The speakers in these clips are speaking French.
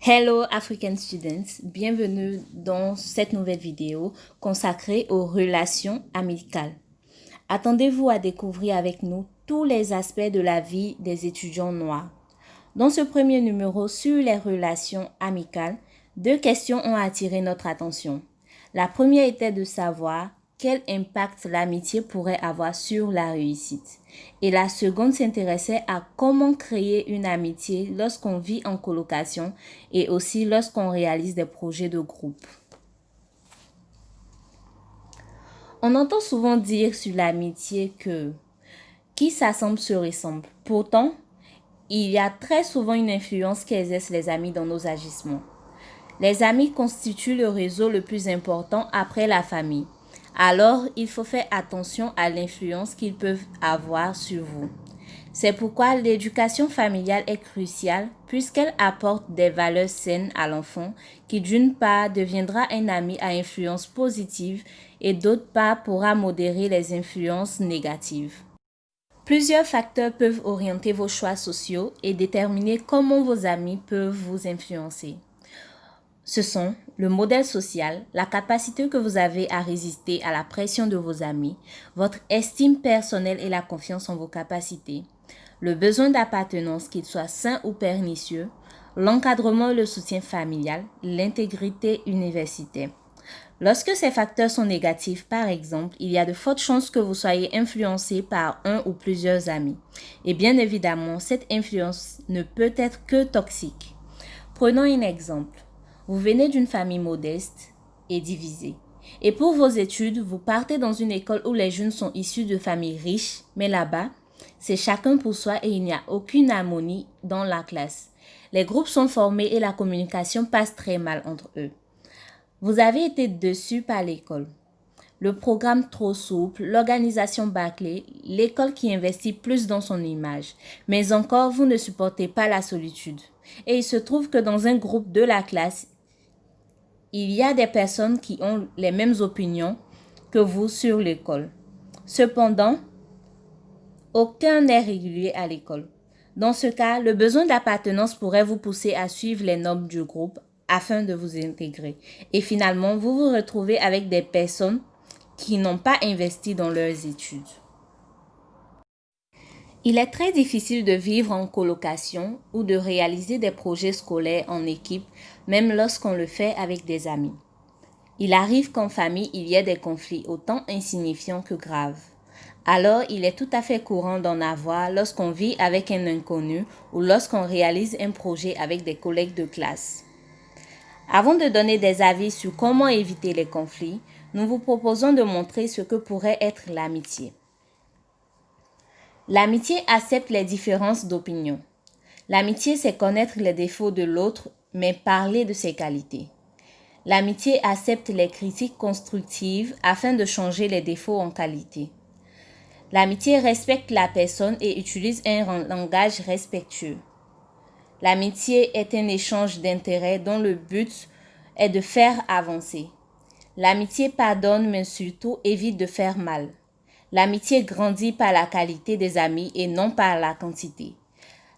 Hello African students, bienvenue dans cette nouvelle vidéo consacrée aux relations amicales. Attendez-vous à découvrir avec nous tous les aspects de la vie des étudiants noirs. Dans ce premier numéro sur les relations amicales, deux questions ont attiré notre attention. La première était de savoir quel impact l'amitié pourrait avoir sur la réussite. Et la seconde s'intéressait à comment créer une amitié lorsqu'on vit en colocation et aussi lorsqu'on réalise des projets de groupe. On entend souvent dire sur l'amitié que qui s'assemble se ressemble. Pourtant, il y a très souvent une influence qu'exercent les amis dans nos agissements. Les amis constituent le réseau le plus important après la famille. Alors, il faut faire attention à l'influence qu'ils peuvent avoir sur vous. C'est pourquoi l'éducation familiale est cruciale puisqu'elle apporte des valeurs saines à l'enfant qui d'une part deviendra un ami à influence positive et d'autre part pourra modérer les influences négatives. Plusieurs facteurs peuvent orienter vos choix sociaux et déterminer comment vos amis peuvent vous influencer. Ce sont le modèle social, la capacité que vous avez à résister à la pression de vos amis, votre estime personnelle et la confiance en vos capacités, le besoin d'appartenance, qu'il soit sain ou pernicieux, l'encadrement et le soutien familial, l'intégrité universitaire. Lorsque ces facteurs sont négatifs, par exemple, il y a de fortes chances que vous soyez influencé par un ou plusieurs amis. Et bien évidemment, cette influence ne peut être que toxique. Prenons un exemple. Vous venez d'une famille modeste et divisée. Et pour vos études, vous partez dans une école où les jeunes sont issus de familles riches, mais là-bas, c'est chacun pour soi et il n'y a aucune harmonie dans la classe. Les groupes sont formés et la communication passe très mal entre eux. Vous avez été déçu par l'école. Le programme trop souple, l'organisation bâclée, l'école qui investit plus dans son image. Mais encore, vous ne supportez pas la solitude. Et il se trouve que dans un groupe de la classe, il y a des personnes qui ont les mêmes opinions que vous sur l'école. Cependant, aucun n'est régulier à l'école. Dans ce cas, le besoin d'appartenance pourrait vous pousser à suivre les normes du groupe afin de vous intégrer. Et finalement, vous vous retrouvez avec des personnes qui n'ont pas investi dans leurs études. Il est très difficile de vivre en colocation ou de réaliser des projets scolaires en équipe, même lorsqu'on le fait avec des amis. Il arrive qu'en famille, il y ait des conflits autant insignifiants que graves. Alors, il est tout à fait courant d'en avoir lorsqu'on vit avec un inconnu ou lorsqu'on réalise un projet avec des collègues de classe. Avant de donner des avis sur comment éviter les conflits, nous vous proposons de montrer ce que pourrait être l'amitié. L'amitié accepte les différences d'opinion. L'amitié, c'est connaître les défauts de l'autre, mais parler de ses qualités. L'amitié accepte les critiques constructives afin de changer les défauts en qualité. L'amitié respecte la personne et utilise un langage respectueux. L'amitié est un échange d'intérêts dont le but est de faire avancer. L'amitié pardonne mais surtout évite de faire mal. L'amitié grandit par la qualité des amis et non par la quantité.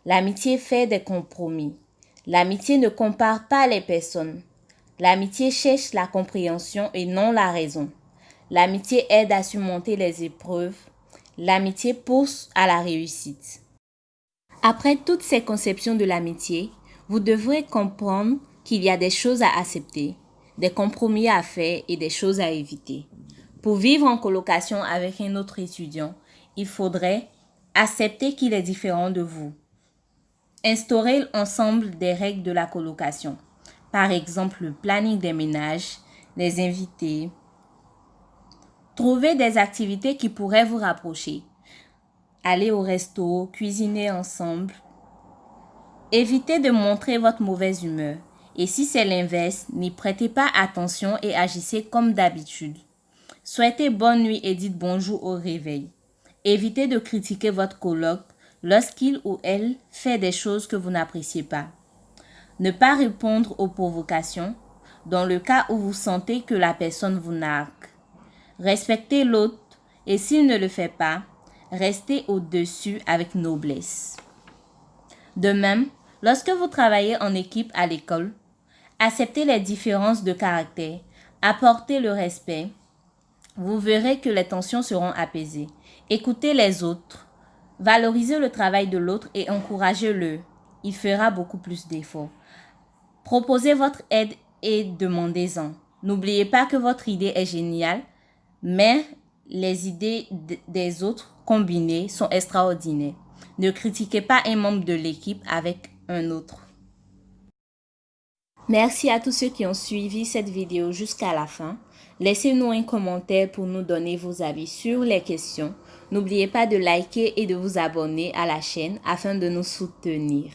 L'amitié fait des compromis. L'amitié ne compare pas les personnes. L'amitié cherche la compréhension et non la raison. L'amitié aide à surmonter les épreuves. L'amitié pousse à la réussite. Après toutes ces conceptions de l'amitié, vous devrez comprendre qu'il y a des choses à accepter, des compromis à faire et des choses à éviter. Pour vivre en colocation avec un autre étudiant, il faudrait accepter qu'il est différent de vous. Instaurer ensemble des règles de la colocation. Par exemple, le planning des ménages, les invités. Trouver des activités qui pourraient vous rapprocher. Aller au resto, cuisiner ensemble. Évitez de montrer votre mauvaise humeur. Et si c'est l'inverse, n'y prêtez pas attention et agissez comme d'habitude. Souhaitez bonne nuit et dites bonjour au réveil. Évitez de critiquer votre coloc lorsqu'il ou elle fait des choses que vous n'appréciez pas. Ne pas répondre aux provocations dans le cas où vous sentez que la personne vous nargue. Respectez l'autre et s'il ne le fait pas, restez au-dessus avec noblesse. De même, Lorsque vous travaillez en équipe à l'école, acceptez les différences de caractère, apportez le respect. Vous verrez que les tensions seront apaisées. Écoutez les autres, valorisez le travail de l'autre et encouragez-le. Il fera beaucoup plus d'efforts. Proposez votre aide et demandez-en. N'oubliez pas que votre idée est géniale, mais les idées des autres combinées sont extraordinaires. Ne critiquez pas un membre de l'équipe avec un autre. Merci à tous ceux qui ont suivi cette vidéo jusqu'à la fin. Laissez-nous un commentaire pour nous donner vos avis sur les questions. N'oubliez pas de liker et de vous abonner à la chaîne afin de nous soutenir.